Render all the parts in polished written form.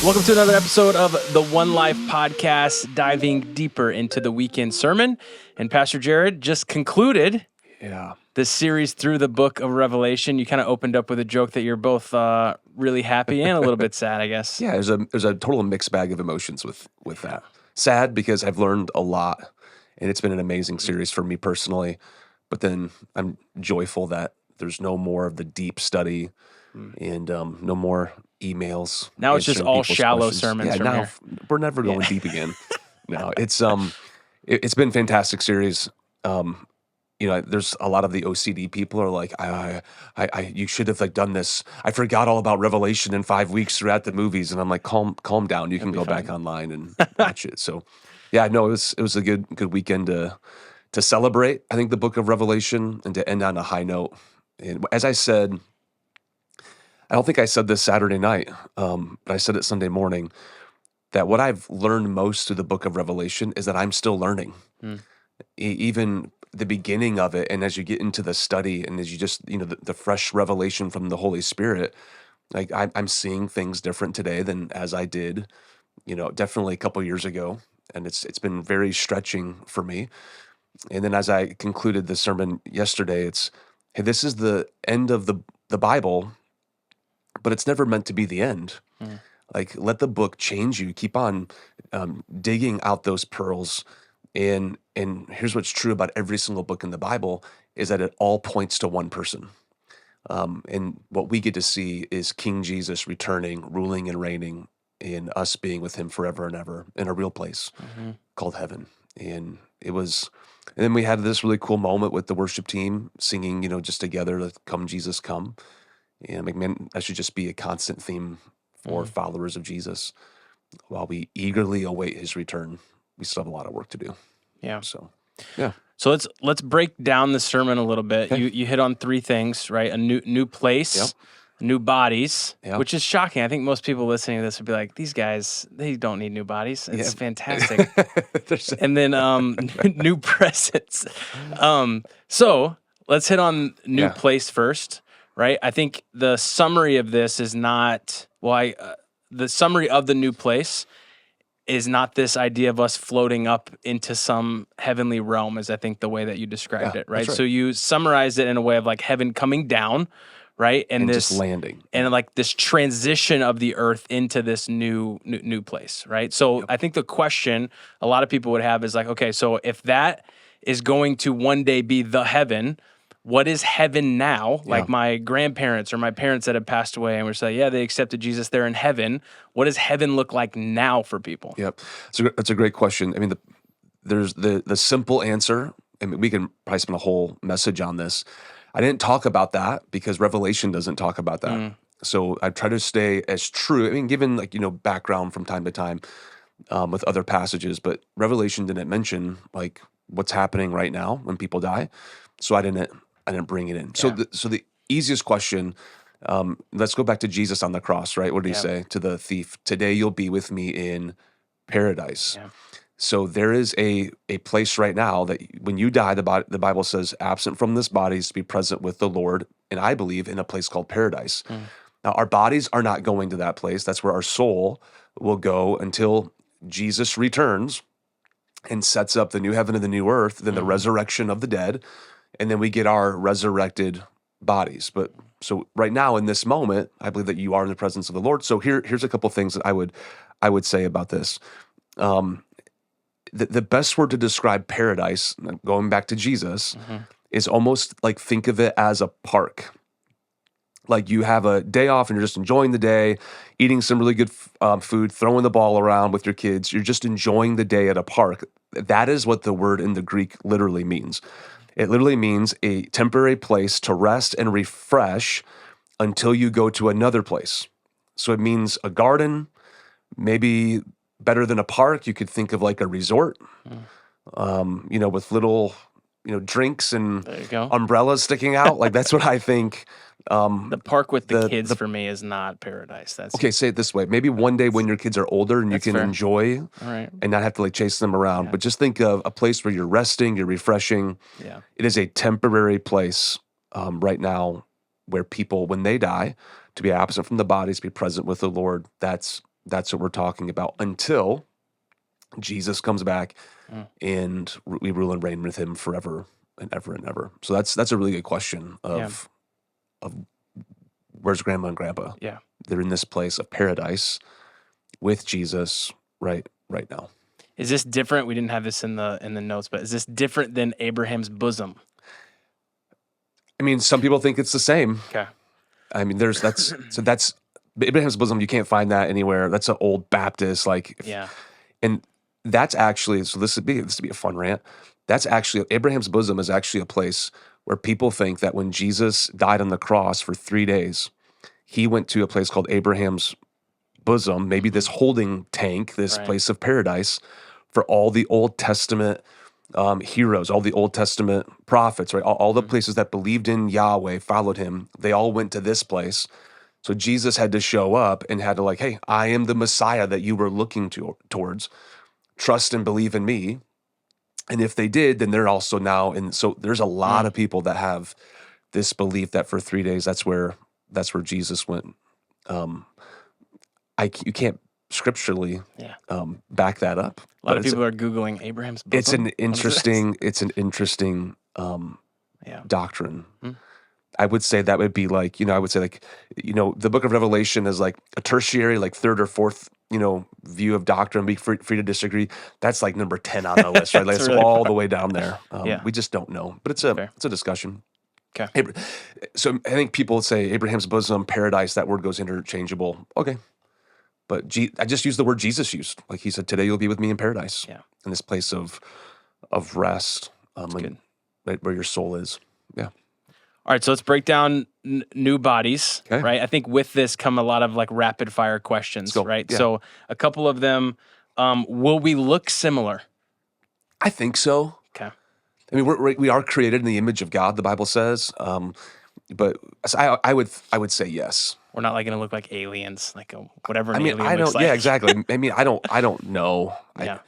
Welcome to another episode of the One Life Podcast, diving deeper into the weekend sermon. And Pastor Jared just concluded this series through the book of Revelation. You kind of opened up with a joke that you're both really happy and a little bit sad, I guess. Yeah, there's a total mixed bag of emotions with that. Sad because I've learned a lot, and it's been an amazing series for me personally. But then I'm joyful that there's no more of the deep study and no more emails. Now it's just all shallow questions. sermons from now here. we're never going deep again. No, it's been a fantastic series. There's a lot of the OCD people are like, you should have done this. I forgot all about Revelation in 5 weeks throughout the movies, and I'm like, calm down. You can go back online and watch it. So, yeah, no, it was a good weekend to celebrate. I think the book of Revelation and to end on a high note. And as I said, I don't think I said this Saturday night, but I said it Sunday morning, that what I've learned most through the book of Revelation is that I'm still learning. Even the beginning of it, and as you get into the study, and as you just, the fresh revelation from the Holy Spirit, like I'm seeing things different today than as I did, definitely a couple years ago, and it's been very stretching for me. And then as I concluded the sermon yesterday, it's, hey, this is the end of the Bible, but it's never meant to be the end. Like, let the book change you. Keep on digging out those pearls. And here's what's true about every single book in the Bible is that it all points to one person. And what we get to see is King Jesus returning, ruling and reigning, and us being with him forever and ever in a real place called heaven. And then we had this really cool moment with the worship team singing, just together, "Come Jesus, come." And I'm like, man, that should just be a constant theme for followers of Jesus. While we eagerly await his return, we still have a lot of work to do. Yeah. So, yeah. So let's break down the sermon a little bit. Okay. You hit on three things, right? A new place, new bodies, which is shocking. I think most people listening to this would be like, these guys, they don't need new bodies. It's fantastic. And then new presence. So let's hit on new place first, right? I think the summary of this is not, the summary of the new place is not this idea of us floating up into some heavenly realm, is I think the way that you described it, right? So you summarized it in a way of like heaven coming down, right? And this just landing. And like this transition of the earth into this new place, right? So I think the question a lot of people would have is like, okay, so if that is going to one day be the heaven, what is heaven now? Like my grandparents or my parents that have passed away and we're saying, they accepted Jesus, they're in heaven. What does heaven look like now for people? Yep. So that's a great question. I mean, there's the simple answer, and we can probably spend a whole message on this. I didn't talk about that because Revelation doesn't talk about that. So I try to stay as true. I mean, given background from time to time with other passages, but Revelation didn't mention like what's happening right now when people die. So I didn't bring it in. So the easiest question, let's go back to Jesus on the cross, right? What did he say to the thief? Today you'll be with me in paradise. So there is a place right now that when you die, the Bible says, absent from this body is to be present with the Lord, and I believe in a place called paradise. Now, our bodies are not going to that place. That's where our soul will go until Jesus returns and sets up the new heaven and the new earth, then the resurrection of the dead, and then we get our resurrected bodies. But so right now in this moment, I believe that you are in the presence of the Lord. So here's a couple things that I would say about this. The best word to describe paradise, going back to Jesus, is almost like think of it as a park. Like you have a day off and you're just enjoying the day, eating some really good food, throwing the ball around with your kids. You're just enjoying the day at a park. That is what the word in the Greek literally means. It literally means a temporary place to rest and refresh until you go to another place. So it means a garden, maybe better than a park. You could think of like a resort, with little, drinks and umbrellas sticking out. Like that's what I think. The park with the kids for me is not paradise. That's okay. Say it this way: maybe one day when your kids are older and you can enjoy and not have to like chase them around. But just think of a place where you're resting, you're refreshing. Yeah, it is a temporary place right now where people, when they die, to be absent from the bodies, be present with the Lord. That's That's what we're talking about until Jesus comes back and we rule and reign with him forever and ever and ever. So that's a really good question of where's grandma and grandpa? Yeah. They're in this place of paradise with Jesus right now. Is this different? We didn't have this in the notes, but is this different than Abraham's bosom? I mean, some people think it's the same. Okay. I mean, that's Abraham's bosom. You can't find that anywhere. That's an old Baptist, and that's actually, so this would be a fun rant. That's actually, Abraham's bosom is actually a place where people think that when Jesus died on the cross for 3 days, he went to a place called Abraham's bosom, maybe this holding tank, this place of paradise for all the Old Testament heroes, all the Old Testament prophets, right? All the places that believed in Yahweh, followed him, they all went to this place. So Jesus had to show up and had to like, hey, I am the Messiah that you were looking towards. Trust and believe in me. And if they did, then they're also now in. So there's a lot of people that have this belief that for 3 days, that's where Jesus went. You can't scripturally back that up. A lot of people are Googling Abraham's bosom. It's an interesting doctrine. I would say that would be like, the book of Revelation is like a tertiary, like third or fourth, view of doctrine. Be free to disagree. That's like number 10 on the list, right? Like it's really all the way down there. We just don't know, but it's a discussion. Okay. So I think people say Abraham's bosom, paradise, that word goes interchangeable. Okay. But I just used the word Jesus used. Like he said, today you'll be with me in paradise. Yeah. In this place of rest, right where your soul is. Yeah. All right, so let's break down new bodies, right? I think with this come a lot of like rapid fire questions, right? Yeah. So a couple of them, will we look similar? I think so. Okay. I mean, we are created in the image of God, the Bible says, but I would say yes. We're not like going to look like aliens, like whatever. I mean, I don't. Like. Yeah, exactly. I mean, I don't know. Yeah.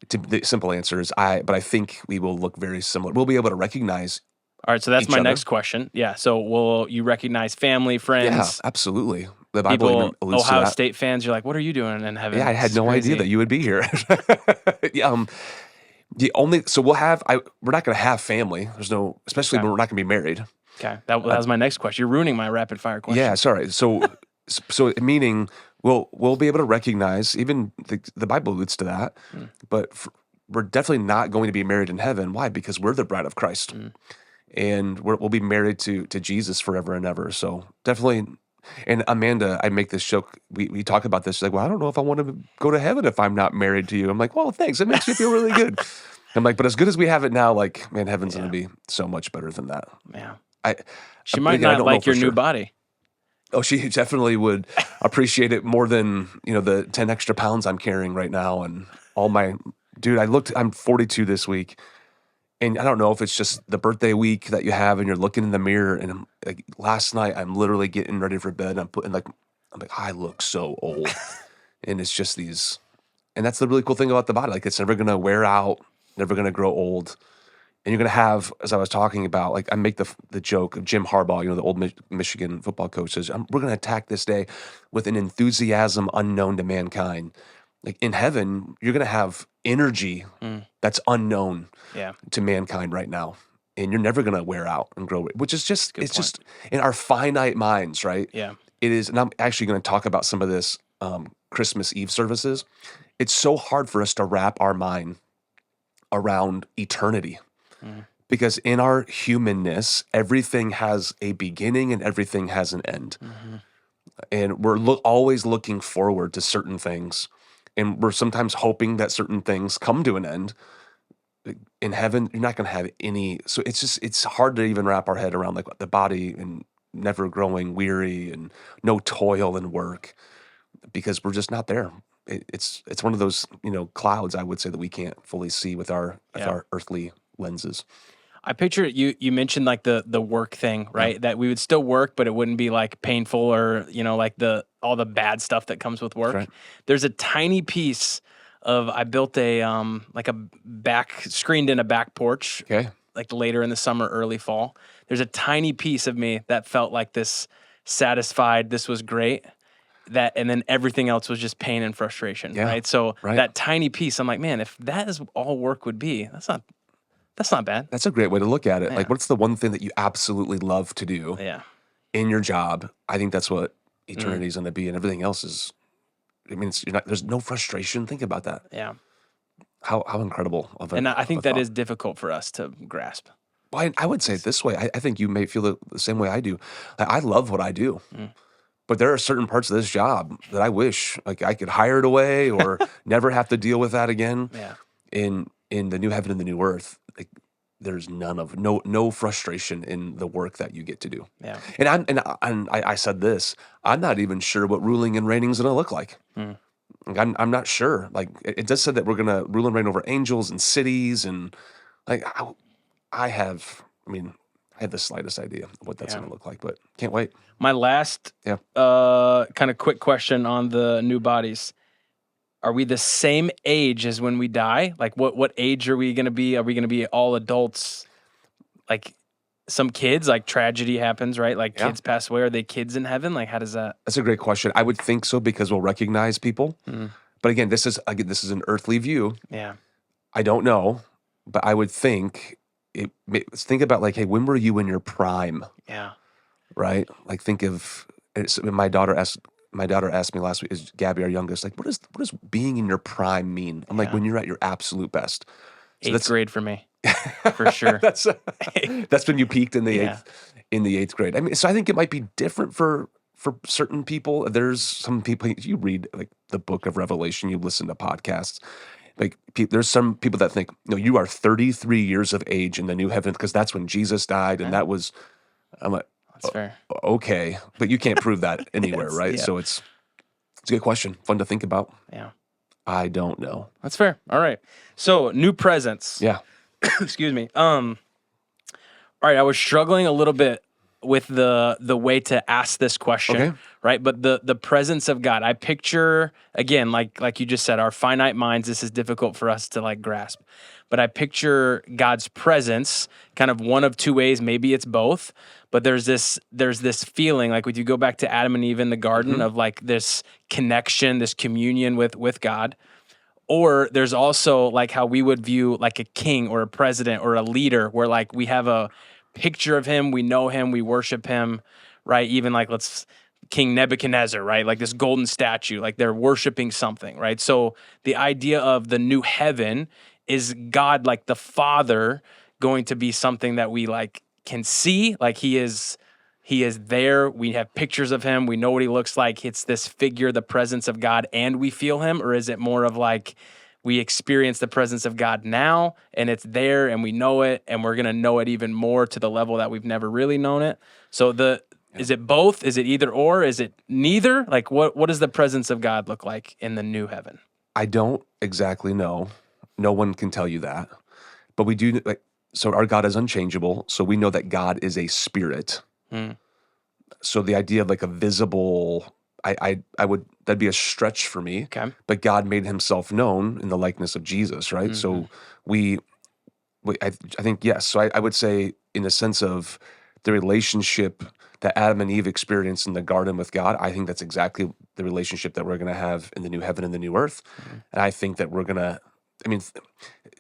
The simple answer is but I think we will look very similar. We'll be able to recognize. All right, so that's my next question. Yeah, so will you recognize family, friends? Yeah, absolutely. The Bible alludes to that. Ohio State fans, you're like, what are you doing in heaven? Yeah, I had no idea that you would be here. So we'll have. We're not going to have family. There's no, especially when we're not going to be married. Okay, that was my next question. You're ruining my rapid fire question. Yeah, sorry. So meaning we'll be able to recognize, even the Bible alludes to that, but we're definitely not going to be married in heaven. Why? Because we're the bride of Christ. And we'll be married to Jesus forever and ever. So definitely, and Amanda, I make this joke. We talk about this. She's like, well, I don't know if I want to go to heaven if I'm not married to you. I'm like, well, thanks. It makes me feel really good. I'm like, but as good as we have it now, like, man, heaven's going to be so much better than that. Yeah. She might not like your new body. Oh, she definitely would appreciate it more than, the 10 extra pounds I'm carrying right now. And I'm 42 this week. And I don't know if it's just the birthday week that you have and you're looking in the mirror and I'm like, last night I'm literally getting ready for bed and I'm like, I look so old. And it's just and that's the really cool thing about the body. Like it's never going to wear out, never going to grow old. And you're going to have, as I was talking about, like I make the joke of Jim Harbaugh, the old Michigan football coach says, we're going to attack this day with an enthusiasm unknown to mankind. Like in heaven, you're going to have energy that's unknown to mankind right now. And you're never going to wear out and grow, which is just, just in our finite minds, right? Yeah. It is, and I'm actually going to talk about some of this Christmas Eve services. It's so hard for us to wrap our mind around eternity. Because in our humanness, everything has a beginning and everything has an end. And we're always looking forward to certain things. And we're sometimes hoping that certain things come to an end. In heaven, you're not going to have any. So it's hard to even wrap our head around like the body and never growing weary and no toil and work because we're just not there. It's one of those, clouds, I would say, that we can't fully see with our earthly lenses. I picture you mentioned like the work thing, right? Yeah. That we would still work, but it wouldn't be like painful or, like all the bad stuff that comes with work. Right. There's a tiny piece of, I built a, like a screened in a back porch, like later in the summer, early fall. There's a tiny piece of me that felt like this satisfied, this was great. that, and then everything else was just pain and frustration, right? So that tiny piece, I'm like, man, if that is all work would be, that's not bad. That's a great way to look at it. Like, what's the one thing that you absolutely love to do in your job? I think that's what eternity is going to be, and everything else is, I mean, there's no frustration. Think about that. Yeah. How incredible of a And I think that is difficult for us to grasp. Well, I would say it this way. I think you may feel the same way I do. I love what I do. But there are certain parts of this job that I wish like I could hire it away or never have to deal with that again. Yeah. In the new heaven and the new earth, like there's no frustration in the work that you get to do. Yeah. And I said this. I'm not even sure what ruling and reigning is going to look like. Like I'm not sure. Like it does say that we're going to rule and reign over angels and cities, and like I have the slightest idea of what that's going to look like, but can't wait. My last kind of quick question on the new bodies. Are we the same age as when we die? Like what age are we going to be? Are we going to be all adults? Like some kids, like tragedy happens, right? Like kids pass away. Are they kids in heaven? Like how does that? That's a great question. I would think so because we'll recognize people. But again, this is an earthly view. Yeah. I don't know, but I would think think about like, hey, when were you in your prime? Yeah. Right? Like think of my daughter asked me last week, is Gabby our youngest, like what does being in your prime mean? I'm like, when you're at your absolute best. So 8th grade for me. For sure. That's when you peaked in the eighth grade. I mean, so I think it might be different for certain people. There's some people, you read like the book of Revelation, you listen to podcasts. Like there's some people that think, no, you are 33 years of age in the new heaven because that's when Jesus died, and that was. I'm like, that's fair. Okay, but you can't prove that anywhere, right? So it's a good question, fun to think about. Yeah, I don't know. That's fair. All right, so new presence. Yeah. Excuse me. All right, I was struggling a little bit with the way to ask this question, right? But the presence of God, I picture, again, like you just said, our finite minds, this is difficult for us to like grasp. But I picture God's presence kind of one of two ways, maybe it's both, but there's this feeling, like when you go back to Adam and Eve in the garden, of like this connection, this communion with God. Or there's also like how we would view like a king or a president or a leader, where like we have a picture of him, we know him, we worship him, right? Even like King Nebuchadnezzar, right? Like this golden statue, like they're worshiping something, right? So the idea of the new heaven is God, like the Father, going to be something that we like can see, like he is there. We have pictures of him. We know what he looks like. It's this figure, the presence of God, and we feel him? Or is it more of like we experience the presence of God now, and it's there, and we know it, and we're going to know it even more to the level that we've never really known it? So is it both? Is it either or? Is it neither? Like what does the presence of God look like in the new heaven? I don't exactly know. No one can tell you that. But we do, like, so our God is unchangeable, so we know that God is a spirit. So the idea of like a visible, that'd be a stretch for me. Okay. But God made himself known in the likeness of Jesus, right? So I think, yes. So I would say in the sense of the relationship that Adam and Eve experienced in the garden with God, I think that's exactly the relationship that we're going to have in the new heaven and the new earth. And I think that we're going to,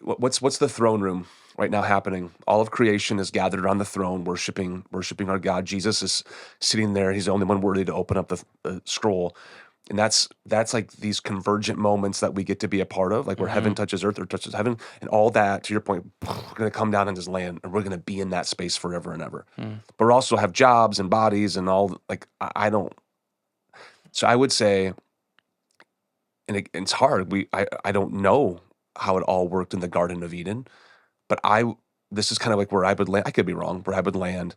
what's the throne room right now happening? All of creation is gathered around the throne, worshiping our God. Jesus is sitting there. He's the only one worthy to open up the scroll. And that's like these convergent moments that we get to be a part of, like where heaven touches earth, or touches heaven, and all that, to your point, we're going to come down and just land, and we're going to be in that space forever and ever. But we also have jobs and bodies and all, like, I don't. So I would say, and it's hard, I don't know how it all worked in the Garden of Eden, but this is kind of like where I would land. I could be wrong, where I would land.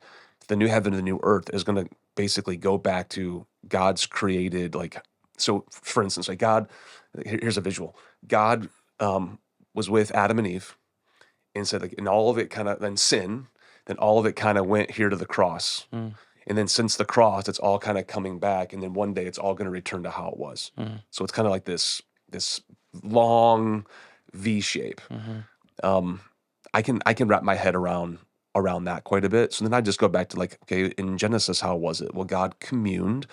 The new heaven and the new earth is going to basically go back to God's created, like, so for instance, like God, here's a visual. God was with Adam and Eve and said, like, and all of it kind of, then sin, then all of it kind of went here to the cross. And then since the cross, it's all kind of coming back. And then one day it's all going to return to how it was. So it's kind of like this long V shape. I can wrap my head around around that quite a bit. So then I just go back to like, okay, in Genesis, how was it? Well, God communed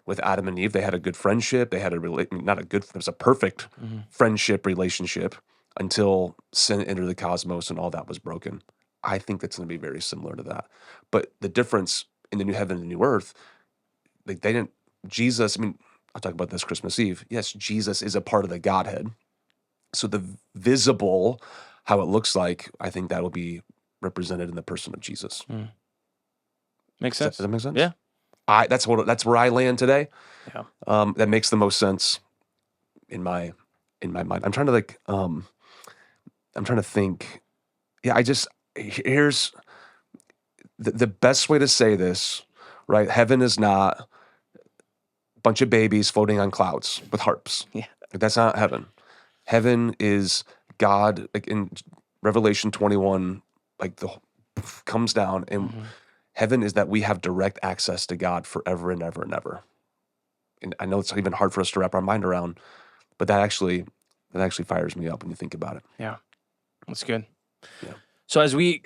with Adam and Eve. They had a good friendship. They had it was a perfect friendship relationship until sin entered the cosmos and all that was broken. I think that's going to be very similar to that. But the difference in the new heaven and the new earth, like Jesus, I mean, I'll talk about this Christmas Eve. Yes, Jesus is a part of the Godhead. So the visible, how it looks like, I think that will be represented in the person of Jesus. Makes sense. Does that make sense? Yeah. That's where I land today. Yeah. That makes the most sense in my mind. I'm trying to think. Yeah, here's the best way to say this, right? Heaven is not a bunch of babies floating on clouds with harps. Yeah. Like, that's not heaven. Heaven is God, like in Revelation 21, like comes down, and heaven is that we have direct access to God forever and ever and ever. And I know it's even hard for us to wrap our mind around, but that actually fires me up when you think about it. Yeah, that's good. Yeah. So as we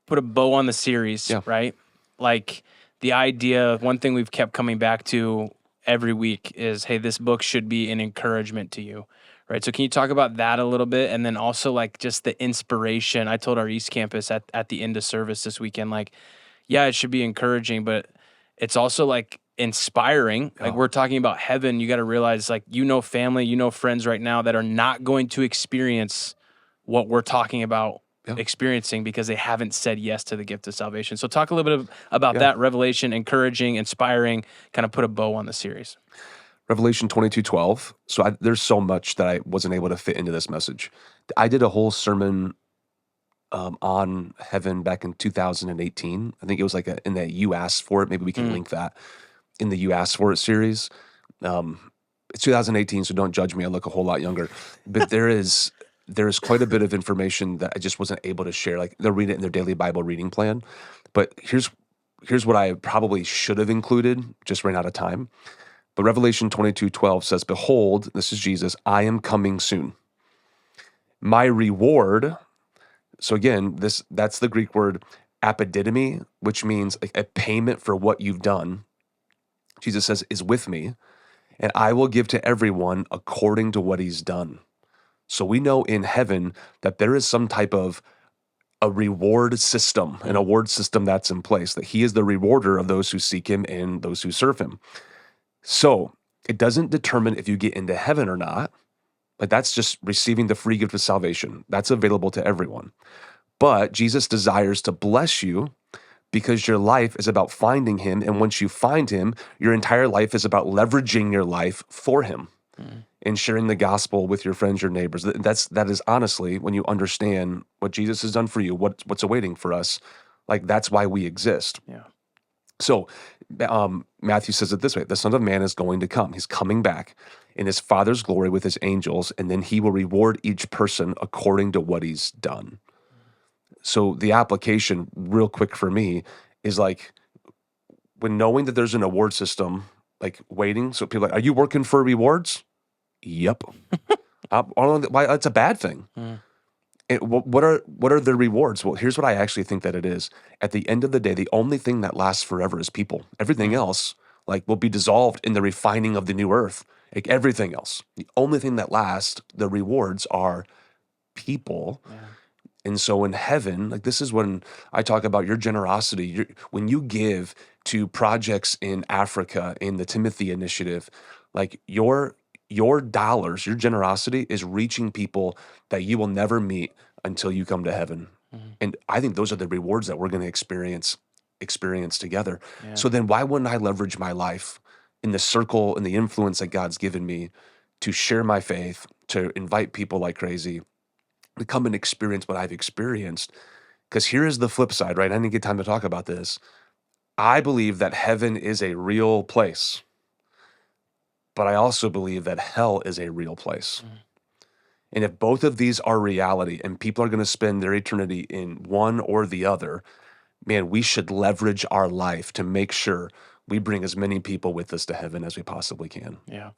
put a bow on the series, right? Like the idea, one thing we've kept coming back to every week is, hey, this book should be an encouragement to you, right? So can you talk about that a little bit? And then also like just the inspiration. I told our East Campus at the end of service this weekend, like, yeah, it should be encouraging, but it's also like inspiring. Like we're talking about heaven. You got to realize, like, family, friends right now that are not going to experience what we're talking about experiencing because they haven't said yes to the gift of salvation. So talk a little bit about that revelation, encouraging, inspiring, kind of put a bow on the series. Revelation 22:12. So there's so much that I wasn't able to fit into this message. I did a whole sermon on heaven back in 2018. I think it was like in that You Asked For It. Maybe we can link that in the You Asked For It series. It's 2018, so don't judge me. I look a whole lot younger. But there is quite a bit of information that I just wasn't able to share. Like they'll read it in their daily Bible reading plan. But here's what I probably should have included, just ran out of time. But Revelation 22:12 says, "Behold," this is Jesus, "I am coming soon. My reward," so again, that's the Greek word apodidomi, which means like a payment for what you've done. Jesus says, "is with me, and I will give to everyone according to what he's done." So we know in heaven that there is some type of a reward system, an award system that's in place, that he is the rewarder of those who seek him and those who serve him. So it doesn't determine if you get into heaven or not. Like that's just receiving the free gift of salvation. That's available to everyone. But Jesus desires to bless you because your life is about finding him. And once you find him, your entire life is about leveraging your life for him and sharing the gospel with your friends, your neighbors. That is honestly, when you understand what Jesus has done for you, what's awaiting for us, like that's why we exist. Yeah. So Matthew says it this way: the Son of Man is going to come. He's coming back in his Father's glory with his angels, and then he will reward each person according to what he's done. So the application, real quick for me, is like when knowing that there's an award system, like waiting. So people are like, are you working for rewards? Yep. I don't know why that's a bad thing. And what are the rewards? Well, here's what I actually think that it is. At the end of the day, the only thing that lasts forever is people. Everything else, like, will be dissolved in the refining of the new earth. Like everything else, the only thing that lasts, the rewards are people. Yeah. And so in heaven, like this is when I talk about your generosity. When you give to projects in Africa, in the Timothy Initiative, like your dollars, your generosity is reaching people that you will never meet until you come to heaven. And I think those are the rewards that we're going to experience together. Yeah. So then why wouldn't I leverage my life in the circle and the influence that God's given me to share my faith, to invite people like crazy, to come and experience what I've experienced? Because here is the flip side, right? I didn't get time to talk about this. I believe that heaven is a real place, but I also believe that hell is a real place. And if both of these are reality and people are going to spend their eternity in one or the other, man, we should leverage our life to make sure we bring as many people with us to heaven as we possibly can. Yeah.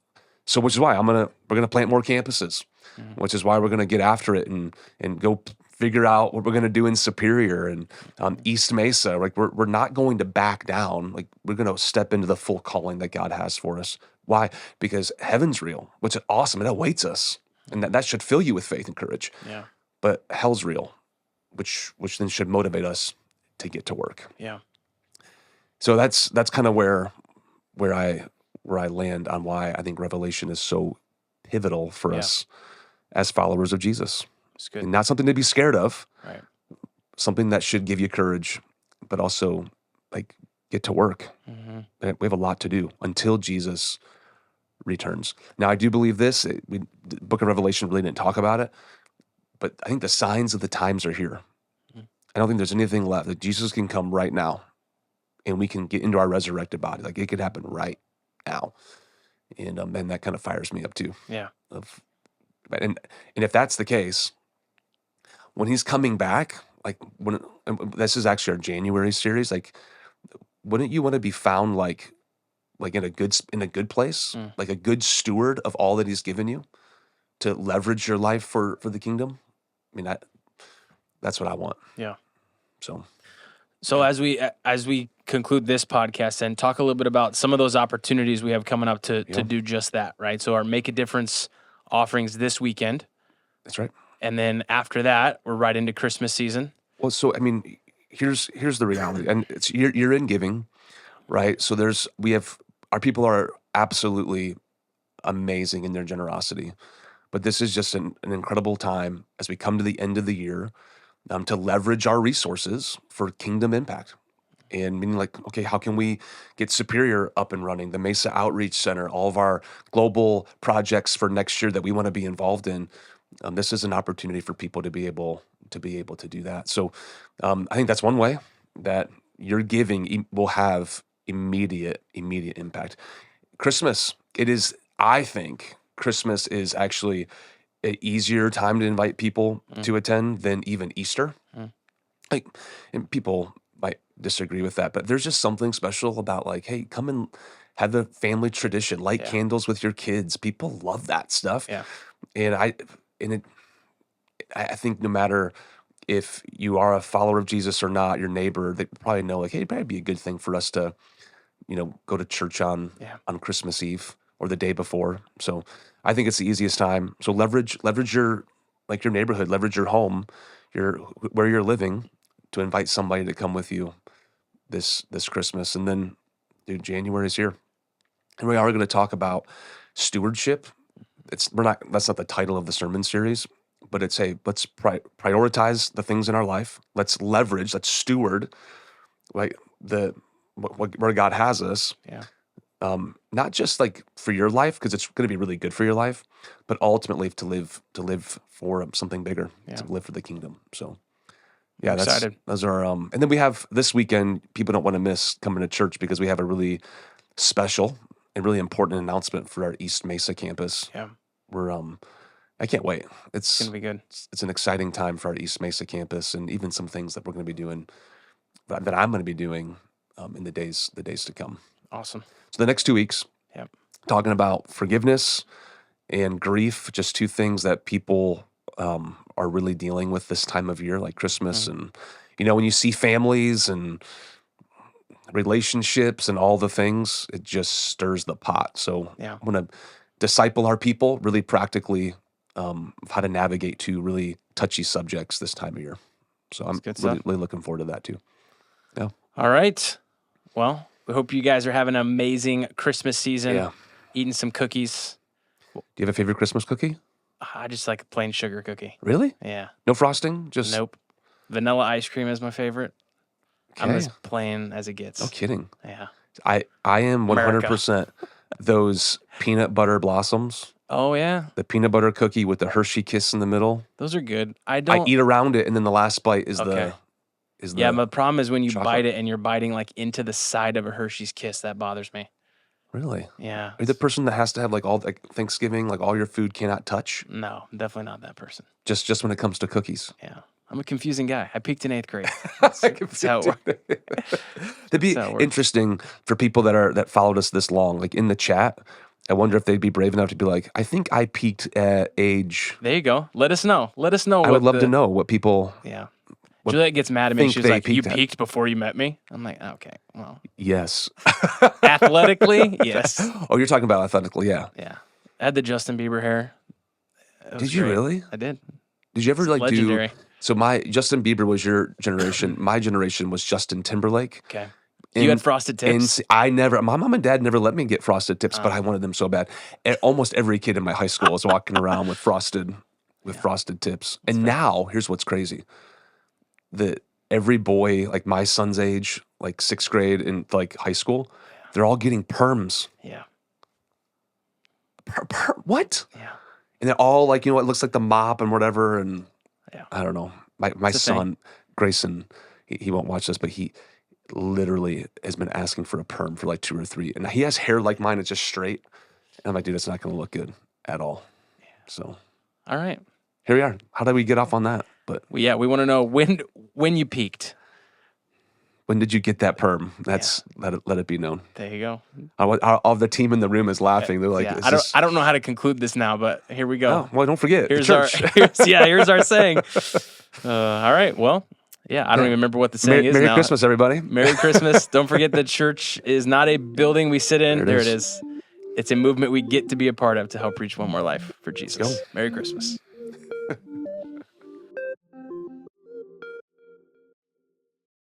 So which is why we're gonna plant more campuses, which is why we're gonna get after it and go figure out what we're going to do in Superior and East Mesa. Like we're not going to back down. Like we're going to step into the full calling that God has for us. Why? Because heaven's real, which is awesome. It awaits us. And that should fill you with faith and courage. Yeah. But hell's real, which then should motivate us to get to work. Yeah. So that's kind of where I land on why I think Revelation is so pivotal for us as followers of Jesus. It's good. And not something to be scared of. Right. Something that should give you courage, but also like get to work. Mm-hmm. We have a lot to do until Jesus returns. Now, I do believe this. The book of Revelation really didn't talk about it, but I think the signs of the times are here. Mm-hmm. I don't think there's anything left. That Jesus can come right now, and we can get into our resurrected body. Like it could happen right now, and that kind of fires me up too. Yeah. And if that's the case, when he's coming back, like this is actually our January series, like wouldn't you want to be found like in a good place, like a good steward of all that he's given you to leverage your life for the kingdom? I mean, that's what I want. Yeah. So as we conclude this podcast and talk a little bit about some of those opportunities we have coming up to do just that, right? So our Make a Difference offerings this weekend. That's right. And then after that, we're right into Christmas season. Well, so I mean, here's the reality, and it's you're in giving, right? So our people are absolutely amazing in their generosity, but this is just an incredible time as we come to the end of the year to leverage our resources for kingdom impact. And meaning like, okay, how can we get Superior up and running? The Mesa Outreach Center, all of our global projects for next year that we want to be involved in. This is an opportunity for people to be able to do that. So I think that's one way that your giving will have immediate impact. Christmas, I think Christmas is actually an easier time to invite people to attend than even Easter. Like, and people might disagree with that, but there's just something special about like, hey, come and have the family tradition, light candles with your kids. People love that stuff. Yeah. And I think no matter if you are a follower of Jesus or not, your neighbor, they probably know like, hey, it'd probably be a good thing for us to, go to church on Christmas Eve or the day before. So I think it's the easiest time. So leverage your neighborhood, leverage your home, where you're living to invite somebody to come with you this Christmas. And then, dude, January's here. And we are going to talk about stewardship. That's not the title of the sermon series, but it's let's prioritize the things in our life. Let's steward like where God has us. Yeah. Not just like for your life, because it's going to be really good for your life, but ultimately to live for something bigger, to live for the kingdom. So yeah, those are, and then we have this weekend, people don't want to miss coming to church because we have a really special and really important announcement for our East Mesa campus. Yeah. I can't wait. It's going to be good. It's an exciting time for our East Mesa campus, and even some things that we're going to be doing, that I'm going to be doing in the days to come. Awesome. So the next 2 weeks, Yep. talking about forgiveness and grief, just two things that people are really dealing with this time of year, like Christmas. And, when you see families and relationships and all the things, it just stirs the pot. So I'm going to disciple our people really practically how to navigate two really touchy subjects this time of year. So I'm really looking forward to that too. Yeah. All right. Well, we hope you guys are having an amazing Christmas season, eating some cookies. Do you have a favorite Christmas cookie? I just like a plain sugar cookie. Really? Yeah. No frosting? Just Nope. Vanilla ice cream is my favorite. Okay. I'm as plain as it gets. No kidding. Yeah. I am 100% those peanut butter blossoms. Oh, yeah? The peanut butter cookie with the Hershey Kiss in the middle. Those are good. I eat around it, and then the last bite is yeah, my problem is when you bite it and you're biting like into the side of a Hershey's Kiss. That bothers me. Really? Yeah. Are you the person that has to have like all like Thanksgiving, like all your food cannot touch? No, definitely not that person. Just when it comes to cookies. Yeah. I'm a confusing guy. I peaked in 8th grade. That's how it works. It'd be interesting for people that followed us this long, like in the chat, I wonder if they'd be brave enough to be like, I think I peaked at age. There you go. Let us know. Let us know. I would love to know what people. Yeah. Juliet gets mad at me. She's like, "You at. peaked before you met me." I'm like, "Okay, well." Yes. Athletically, yes. Oh, you're talking about athletically, yeah. Yeah. I had the Justin Bieber hair. Did you really? I did. Did you ever like legendary. do? So my Justin Bieber was your generation. My generation was Justin Timberlake. Okay. You had frosted tips? My mom and dad never let me get frosted tips, but I wanted them so bad. And almost every kid in my high school was walking around with frosted tips. That's and fair. Now, here's what's crazy. That every boy, like my son's age, like 6th grade and like high school, they're all getting perms. Yeah. What? Yeah. And they're all like, it looks like the mop and whatever. And I don't know. My son, Grayson, he won't watch this, but he literally has been asking for a perm for like 2 or 3. And he has hair like mine. It's just straight. And I'm like, dude, it's not going to look good at all. Yeah. So. All right. Here we are. How did we get off on that? But we want to know when you peaked. When did you get that perm? That's let it be known. There you go. All the team in the room is laughing. They're like, I don't know how to conclude this now, but here we go. Oh, well, don't forget. Here's our saying. All right. Well, I don't even remember what the saying is now. Merry Christmas, everybody. Merry Christmas. Don't forget that church is not a building we sit in. There it is. It's a movement we get to be a part of to help reach one more life for Jesus. Merry Christmas.